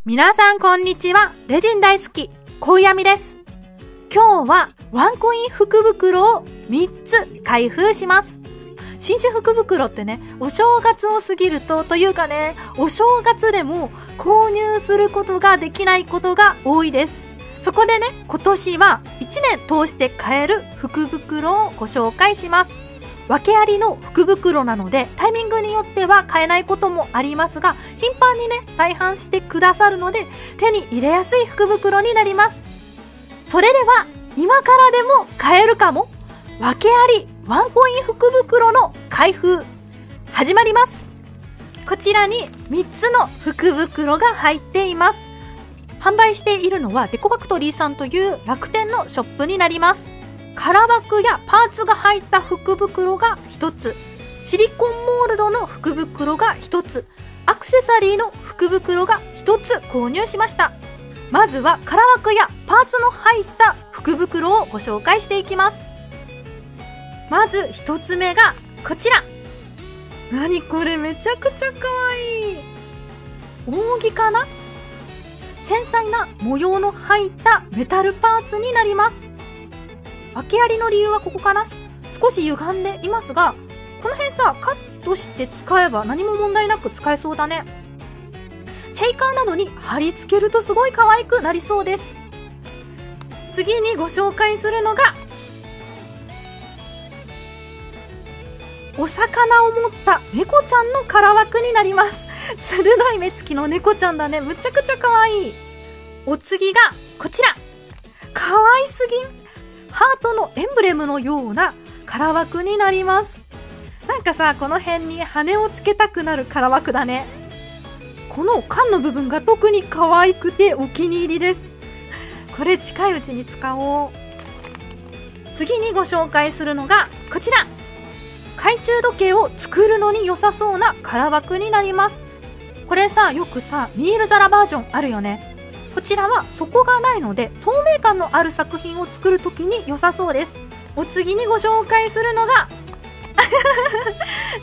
皆さんこんにちは。レジン大好き、小闇です。今日はワンコイン福袋を3つ開封します。新種福袋ってね、お正月を過ぎるというかね、お正月でも購入することができないことが多いです。そこでね、今年は1年通して買える福袋をご紹介します。訳ありの福袋なのでタイミングによっては買えないこともありますが、頻繁にね再販してくださるので手に入れやすい福袋になります。それでは今からでも買えるかも訳ありワンコイン福袋の開封始まります。こちらに3つの福袋が入っています。販売しているのはデコファクトリーさんという楽天のショップになります。空枠やパーツが入った福袋が1つ、シリコンモールドの福袋が1つ、アクセサリーの福袋が1つ購入しました。まずは空枠やパーツの入った福袋をご紹介していきます。まず1つ目がこちら。何これ、めちゃくちゃかわいい。扇かな。繊細な模様の入ったメタルパーツになります。訳ありの理由はここかな。少し歪んでいますが、この辺さカットして使えば何も問題なく使えそうだね。シェイカーなどに貼り付けるとすごい可愛くなりそうです。次にご紹介するのがお魚を持った猫ちゃんの空枠になります。鋭い目つきの猫ちゃんだね。むちゃくちゃ可愛い。お次がこちら。可愛すぎん。ハートのエンブレムのような空枠になります。なんかさ、この辺に羽をつけたくなる空枠だね。この缶の部分が特に可愛くてお気に入りです。これ近いうちに使おう。次にご紹介するのがこちら。懐中時計を作るのに良さそうな空枠になります。これさ、よくさミール皿バージョンあるよね。こちらは底がないので透明感のある作品を作るときに良さそうです。お次にご紹介するのが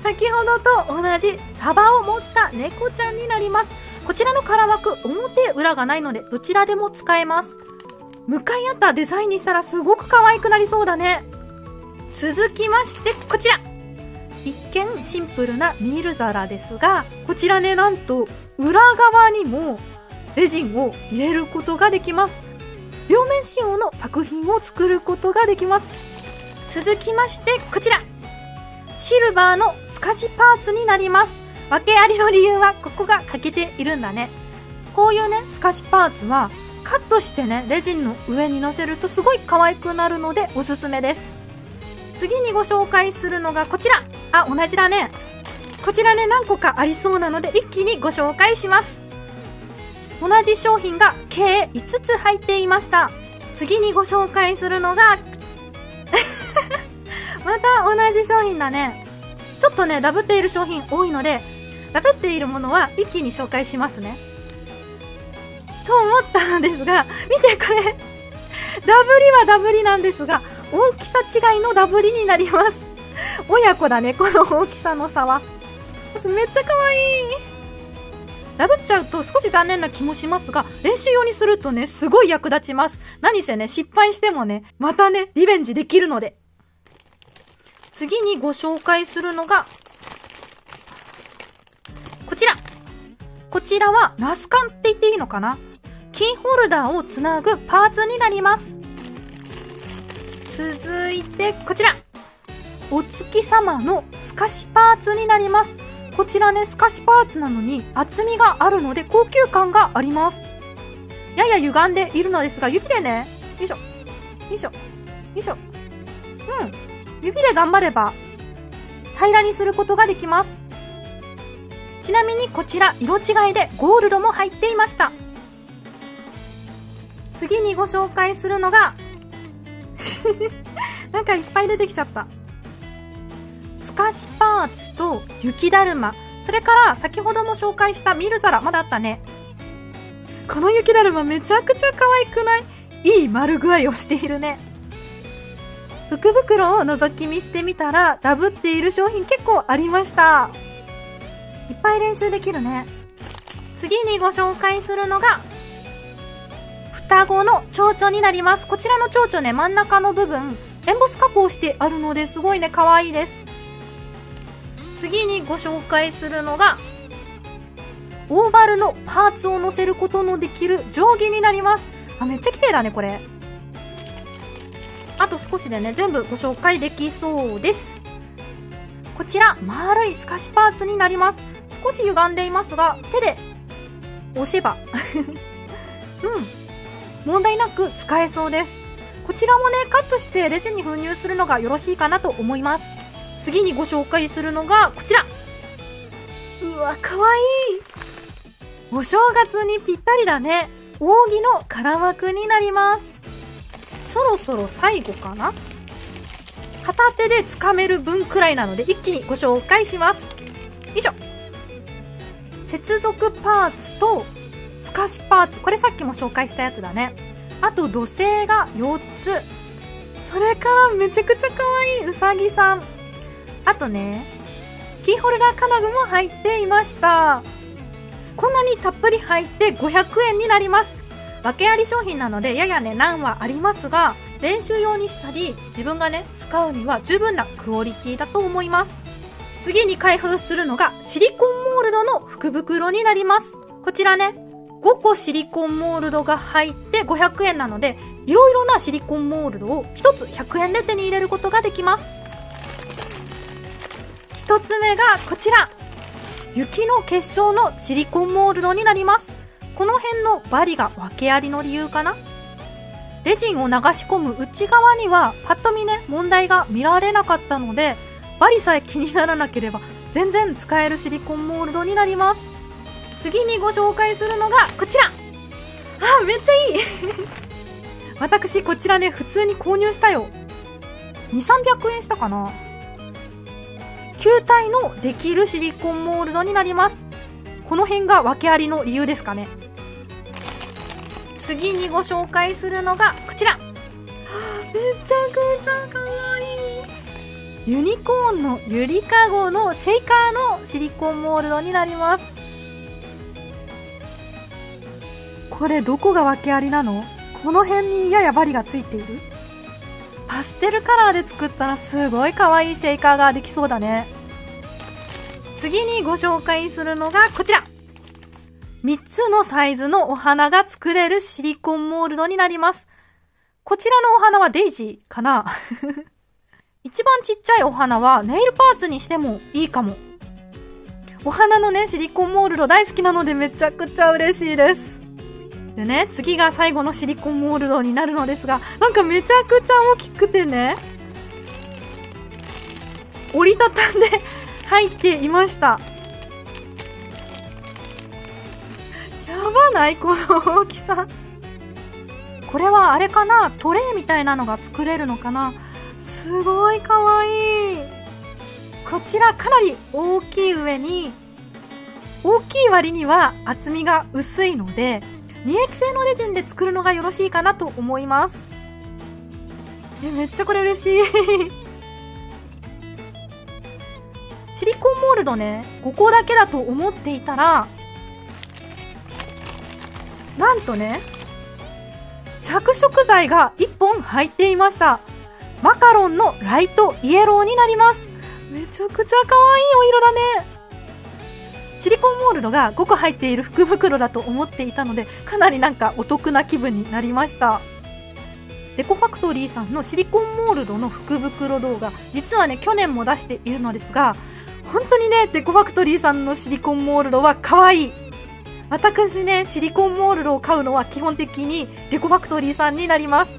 先ほどと同じサバを持った猫ちゃんになります。こちらの空枠、表裏がないのでどちらでも使えます。向かい合ったデザインにしたらすごく可愛くなりそうだね。続きましてこちら。一見シンプルなミール皿ですが、こちらね、なんと裏側にもレジンを入れることができます。両面仕様の作品を作ることができます。続きましてこちら。シルバーの透かしパーツになります。訳ありの理由はここが欠けているんだね。こういうね透かしパーツはカットしてねレジンの上に乗せるとすごい可愛くなるのでおすすめです。次にご紹介するのがこちら。あ、同じだね。こちらね何個かありそうなので一気にご紹介します。同じ商品が計5つ入っていました。次にご紹介するのがまた同じ商品だね。ちょっとねダブっている商品多いので、ダブっているものは一気に紹介しますね。と思ったのですが、見てこれダブりはダブりなんですが大きさ違いのダブりになります。親子だね、この大きさの差は。めっちゃ可愛い。ダブっちゃうと少し残念な気もしますが、練習用にするとねすごい役立ちます。何せね失敗してもねまたねリベンジできるので。次にご紹介するのがこちら。こちらはナスカンって言っていいのかな。キーホルダーをつなぐパーツになります。続いてこちら。お月様の透かしパーツになります。こちらね透かしパーツなのに厚みがあるので高級感があります。やや歪んでいるのですが指でね、よいしょよいしょよいしょ、指で頑張れば平らにすることができます。ちなみにこちら色違いでゴールドも入っていました。次にご紹介するのがなんかいっぱい出てきちゃった。透かしパーツと雪だるま、それから先ほども紹介したミル皿、まだあったね。この雪だるまめちゃくちゃ可愛くない？いい丸具合をしているね。福袋を覗き見してみたらダブっている商品結構ありました。いっぱい練習できるね。次にご紹介するのが、双子の蝶々になります。こちらの蝶々ね、真ん中の部分、エンボス加工してあるので、すごいね、可愛いです。次にご紹介するのが、オーバルのパーツを乗せることのできる定規になります。あ、めっちゃ綺麗だね、これ。あと少しでね、全部ご紹介できそうです。こちら、丸い透かしパーツになります。少し歪んでいますが、手で押せば、問題なく使えそうです。こちらもね、カットしてレジンに封入するのがよろしいかなと思います。次にご紹介するのが、こちら。うわ、かわいい。お正月にぴったりだね。扇の空枠になります。そろそろ最後かな。片手で掴める分くらいなので一気にご紹介します。よいしょ。接続パーツと透かしパーツ。これさっきも紹介したやつだね。あと土星が4つ。それからめちゃくちゃ可愛いうさぎさん。あとね、キーホルダー金具も入っていました。こんなにたっぷり入って500円になります。訳あり商品なのでややね、難はありますが、練習用にしたり自分がね、使うには十分なクオリティだと思います。次に開封するのがシリコンモールドの福袋になります。こちらね、5個シリコンモールドが入って500円なので、いろいろなシリコンモールドを1つ100円で手に入れることができます。1つ目がこちら。雪の結晶のシリコンモールドになります。この辺のバリが訳ありの理由かな。レジンを流し込む内側にはパッと見ね、問題が見られなかったので、バリさえ気にならなければ全然使えるシリコンモールドになります。次にご紹介するのがこちら。あ、めっちゃいい私こちらね、普通に購入したよ。2、300円したかな。球体のできるシリコンモールドになります。この辺が訳ありの理由ですかね。次にご紹介するのがこちら。めちゃくちゃかわいい。ユニコーンのゆりかごのシェイカーのシリコンモールドになります。これどこが訳ありなの？この辺にややバリがついている？パステルカラーで作ったらすごい可愛いシェイカーができそうだね。次にご紹介するのがこちら。3つのサイズのお花が作れるシリコンモールドになります。こちらのお花はデイジーかな一番ちっちゃいお花はネイルパーツにしてもいいかも。お花のね、シリコンモールド大好きなのでめちゃくちゃ嬉しいです。でね、次が最後のシリコンモールドになるのですが、なんかめちゃくちゃ大きくてね、折りたたんで入っていました。やばないこの大きさ。これはあれかな、トレイみたいなのが作れるのかな。すごいかわいい。こちらかなり大きい上に、大きい割には厚みが薄いので、2液性のレジンで作るのがよろしいかなと思います。めっちゃこれ嬉しいシリコンモールドね、5個だけだと思っていたら、なんとね、着色剤が1本入っていました。マカロンのライトイエローになります。めちゃくちゃ可愛いお色だね。シリコンモールドが5個入っている福袋だと思っていたので、かなりなんかお得な気分になりました。デコファクトリーさんのシリコンモールドの福袋動画、実はね、去年も出しているのですが、本当にね、デコファクトリーさんのシリコンモールドは可愛い。私ね、シリコンモールドを買うのは基本的にデコファクトリーさんになります。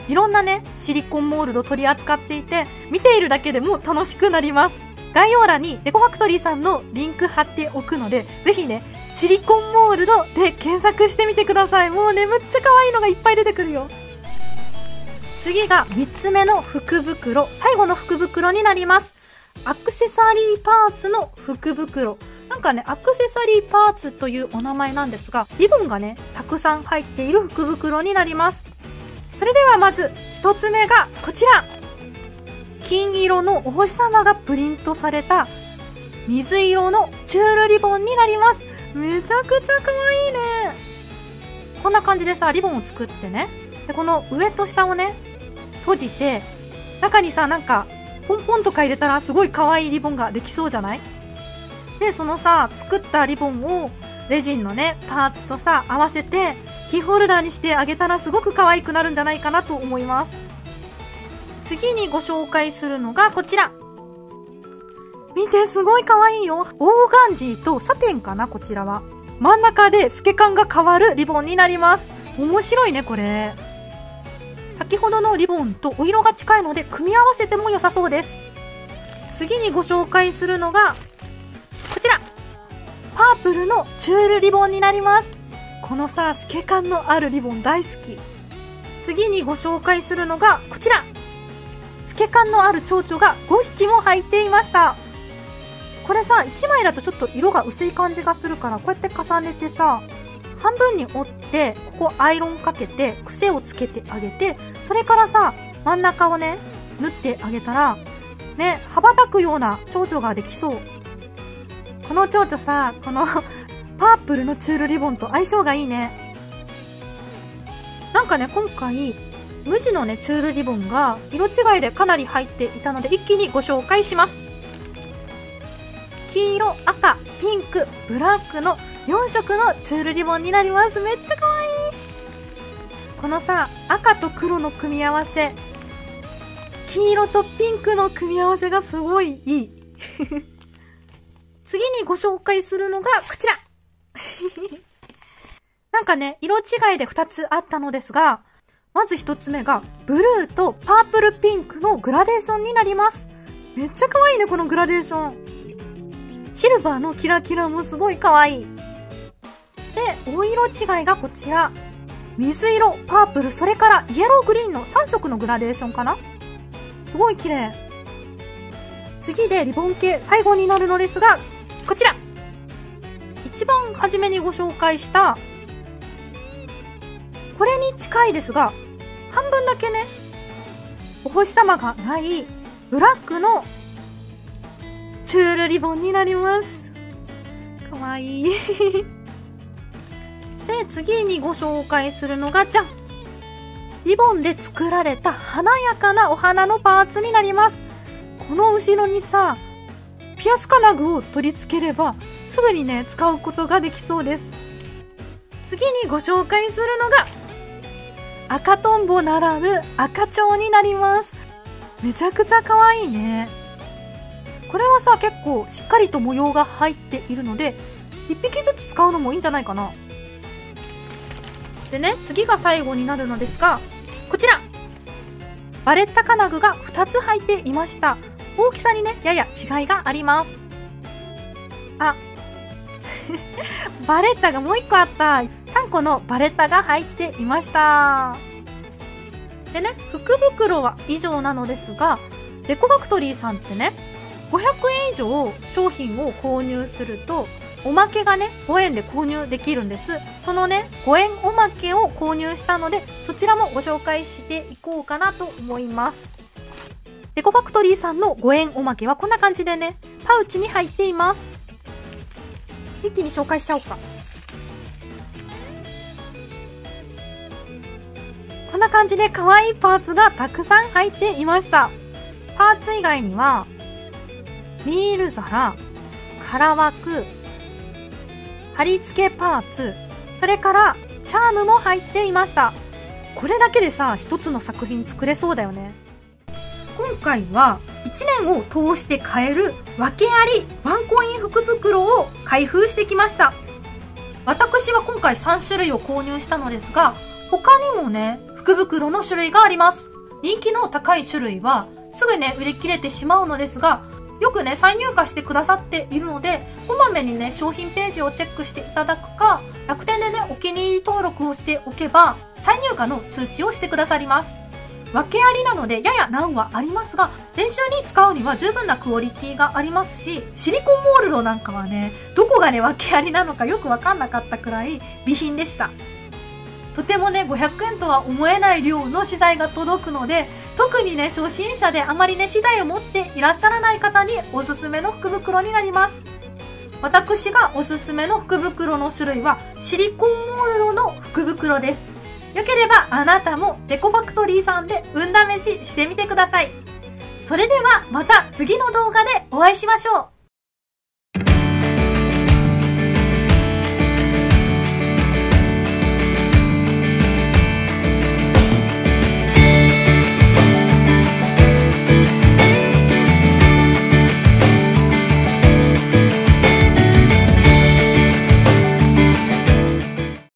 いろんなね、シリコンモールド取り扱っていて、見ているだけでも楽しくなります。概要欄にデコファクトリーさんのリンク貼っておくので、ぜひね、シリコンモールドで検索してみてください。もうね、むっちゃ可愛いのがいっぱい出てくるよ。次が3つ目の福袋、最後の福袋になります。アクセサリーパーツの福袋。なんかね、アクセサリーパーツというお名前なんですが、リボンがね、たくさん入っている福袋になります。それではまず1つ目がこちら。金色のお星様がプリントされた水色のチュールリボンになります。めちゃくちゃ可愛いね。こんな感じでさ、リボンを作ってね。で、この上と下をね、閉じて、中にさ、なんか、ポンポンとか入れたらすごい可愛いリボンができそうじゃない？で、そのさ、作ったリボンをレジンのね、パーツとさ、合わせて、キーホルダーにしてあげたらすごく可愛くなるんじゃないかなと思います。次にご紹介するのがこちら。見て、すごい可愛いよ。オーガンジーとサテンかな、こちらは。真ん中で透け感が変わるリボンになります。面白いね、これ。先ほどのリボンとお色が近いので組み合わせても良さそうです。次にご紹介するのがこちら、パープルのチュールリボンになります。このさ、透け感のあるリボン大好き。次にご紹介するのがこちら、透け感のある蝶々が5匹も入っていました。これさ、1枚だとちょっと色が薄い感じがするから、こうやって重ねてさ、半分に折ってここアイロンかけて癖をつけてあげて、それからさ、真ん中をね縫ってあげたらね、羽ばたくような蝶々ができそう。この蝶々さ、このパープルのチュールリボンと相性がいいね。なんかね、今回無地のねチュールリボンが色違いでかなり入っていたので、一気にご紹介します。黄色、赤、ピンク、ブラックの4色のチュールリボンになります。めっちゃ可愛い。このさ、赤と黒の組み合わせ、黄色とピンクの組み合わせがすごいいい。次にご紹介するのがこちら。なんかね、色違いで2つあったのですが、まず1つ目がブルーとパープルピンクのグラデーションになります。めっちゃ可愛いね、このグラデーション。シルバーのキラキラもすごい可愛い。で、お色違いがこちら。水色、パープル、それからイエローグリーンの3色のグラデーションかな。すごい綺麗。次でリボン系最後になるのですが、こちら。一番初めにご紹介したこれに近いですが、半分だけね、お星様がないブラックのチュールリボンになります。かわいい。で、次にご紹介するのが、じゃん、リボンで作られた華やかなお花のパーツになります。この後ろにさ、ピアス金具を取り付ければすぐにね、使うことができそうです。次にご紹介するのが赤とんぼならぬ赤蝶になります。めちゃくちゃ可愛いね。これはさ、結構しっかりと模様が入っているので、1匹ずつ使うのもいいんじゃないかな。でね、次が最後になるのですが、こちらバレッタ金具が2つ入っていました。大きさにね、やや違いがあります。あバレッタがもう1個あった。3個のバレッタが入っていました。でね、福袋は以上なのですが、デコファクトリーさんってね、500円以上商品を購入するとおまけがね、5円で購入できるんです。そのね、5円おまけを購入したので、そちらもご紹介していこうかなと思います。デコファクトリーさんの5円おまけはこんな感じでね、パウチに入っています。一気に紹介しちゃおうか。こんな感じで可愛いパーツがたくさん入っていました。パーツ以外にはミール皿、空枠、貼り付けパーツ、それからチャームも入っていました。これだけでさ、一つの作品作れそうだよね。今回は1年を通して買える訳ありワンコイン福袋を開封してきました。私は今回3種類を購入したのですが、他にもね、福袋の種類があります。人気の高い種類はすぐね、売り切れてしまうのですが、よくね、再入荷してくださっているので、こまめにね、商品ページをチェックしていただくか、楽天でね、お気に入り登録をしておけば、再入荷の通知をしてくださります。訳ありなので、やや難はありますが、練習に使うには十分なクオリティがありますし、シリコンモールドなんかはね、どこがね、訳ありなのかよくわかんなかったくらい美品でした。とてもね、500円とは思えない量の資材が届くので、特にね、初心者であまりね、資材を持っていらっしゃらない方におすすめの福袋になります。私がおすすめの福袋の種類はシリコンモードの福袋です。よければあなたもデコファクトリーさんで運試ししてみてください。それではまた次の動画でお会いしましょう。